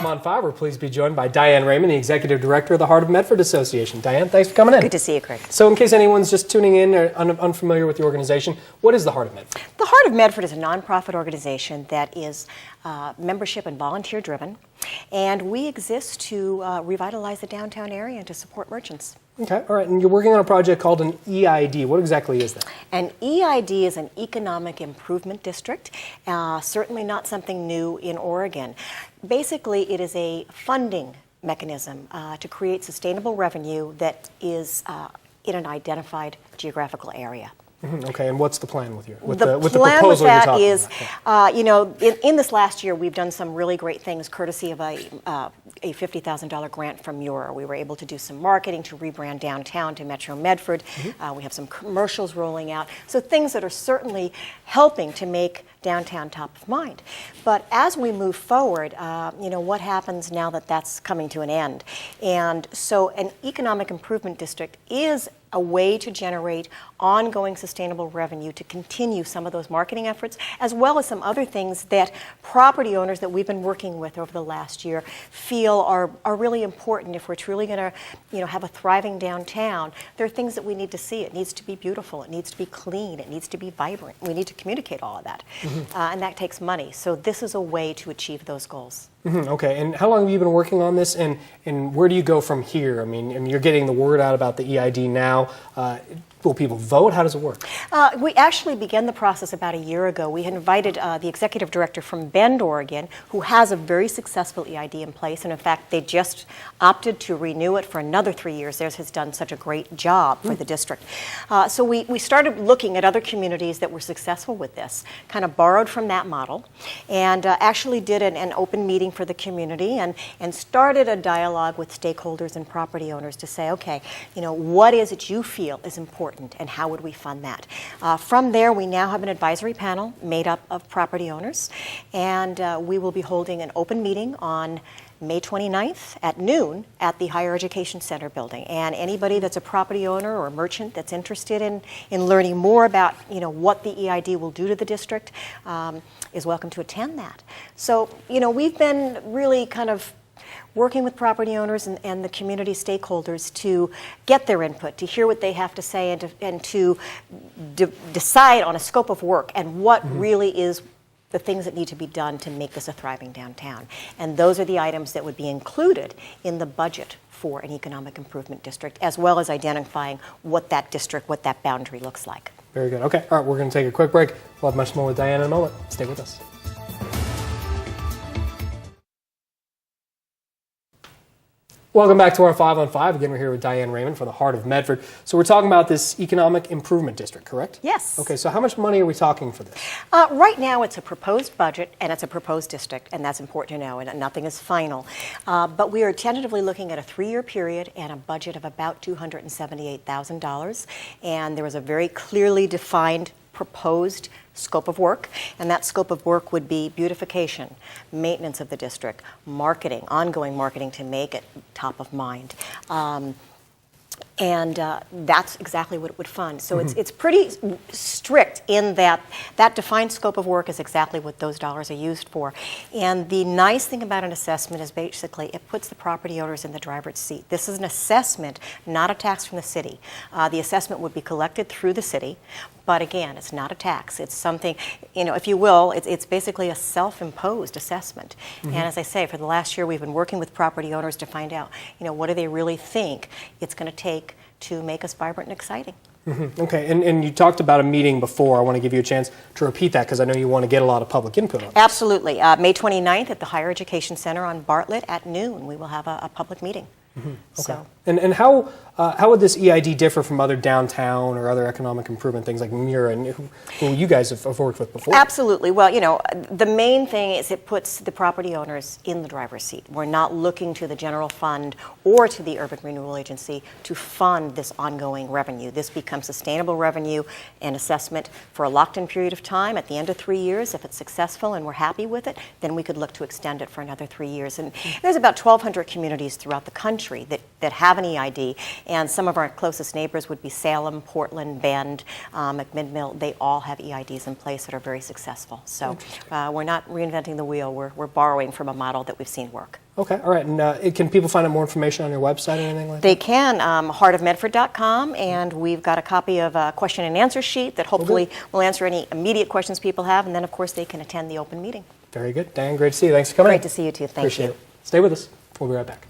on 5, we're pleased to be joined by Diane Raymond, the Executive Director of the Heart of Medford Association. Diane, thanks for coming in. Good to see you, Craig. So in case anyone's just tuning in or unfamiliar with the organization, what is the Heart of Medford? The Heart of Medford is a nonprofit organization that is membership and volunteer driven, and we exist to revitalize the downtown area and to support merchants. Okay, all right, and you're working on a project called an EID. What exactly is that? An EID is an Economic Improvement District, certainly not something new in Oregon. Basically, it is a funding mechanism to create sustainable revenue that is in an identified geographical area. Okay, and what's the plan with the plan proposal with that you're talking is, about? you know, in this last year, we've done some really great things, courtesy of a $50,000 grant from Muir. We were able to do some marketing to rebrand downtown to Metro Medford. We have some commercials rolling out, so things that are certainly helping to make downtown top of mind. But as we move forward, you know, what happens now that that's coming to an end? And so an economic improvement district is a way to generate ongoing sustainable revenue to continue some of those marketing efforts, as well as some other things that property owners that we've been working with over the last year feel are really important if we're truly going to, you know, have a thriving downtown. There are things that we need to see. It needs to be beautiful. It needs to be clean. It needs to be vibrant. We need to communicate all of that. And that takes money. So this is a way to achieve those goals. Okay, and how long have you been working on this, and where do you go from here? I mean, you're getting the word out about the EID now. Will people vote? How does it work? We actually began the process about a year ago. We had invited the executive director from Bend, Oregon, who has a very successful EID in place, and in fact, they just opted to renew it for another 3 years. Theirs has done such a great job for the district. So we started looking at other communities that were successful with this, kind of borrowed from that model, and actually did an open meeting for the community and started a dialogue with stakeholders and property owners to say, okay, you know, what is it you feel is important, and how would we fund that? From there, we now have an advisory panel made up of property owners, and we will be holding an open meeting on May 29th at noon at the Higher Education Center building. And anybody that's a property owner or merchant that's interested in learning more about, you know, what the EID will do to the district is welcome to attend that. So, you know, we've been really kind of working with property owners and the community stakeholders to get their input, to hear what they have to say, and to decide on a scope of work and what really is the things that need to be done to make this a thriving downtown. And those are the items that would be included in the budget for an economic improvement district, as well as identifying what that district, what that boundary looks like. Very good. Okay, all right, we're going to take a quick break. We'll have much more with Diane in a moment. Stay with us. Welcome back to our 5 on 5. Again, we're here with Diane Raymond for the Heart of Medford. So we're talking about this Economic Improvement District, correct? Yes. Okay, so how much money are we talking for this? Right now, it's a proposed budget, and it's a proposed district, and that's important to know, and nothing is final. But we are tentatively looking at a 3-year period and a budget of about $278,000. And there was a very clearly defined proposed scope of work, and that scope of work would be beautification, maintenance of the district, marketing, ongoing marketing to make it top of mind. And that's exactly what it would fund. So it's pretty strict in that defined scope of work is exactly what those dollars are used for. And the nice thing about an assessment is basically it puts the property owners in the driver's seat. This is an assessment, not a tax from the city. The assessment would be collected through the city, but again, it's not a tax. It's something, you know, if you will, it's basically a self-imposed assessment. And as I say, for the last year, we've been working with property owners to find out, you know, what do they really think it's going to take to make us vibrant and exciting. Okay, and you talked about a meeting before. I want to give you a chance to repeat that because I know you want to get a lot of public input on it. Absolutely. May 29th at the Higher Education Center on Bartlett at noon, we will have a public meeting. Okay. So. And how would this EID differ from other downtown or other economic improvement things like Muir and who you guys have worked with before? Absolutely. Well, you know, the main thing is it puts the property owners in the driver's seat. We're not looking to the general fund or to the Urban Renewal Agency to fund this ongoing revenue. This becomes sustainable revenue and assessment for a locked-in period of time. At the end of 3 years, if it's successful and we're happy with it, then we could look to extend it for another 3 years. And there's about 1,200 communities throughout the country that have have an EID. And some of our closest neighbors would be Salem, Portland, Bend, McMinnville. They all have EIDs in place that are very successful. So we're not reinventing the wheel. We're borrowing from a model that we've seen work. Okay, all right. And can people find out more information on your website or anything like that? They can, heartofmedford.com, and we've got a copy of a question and answer sheet that hopefully will answer any immediate questions people have, and then, of course, they can attend the open meeting. Very good. Diane, great to see you. Thanks for coming. Great to see you, too. Thank you. Appreciate it. Stay with us. We'll be right back.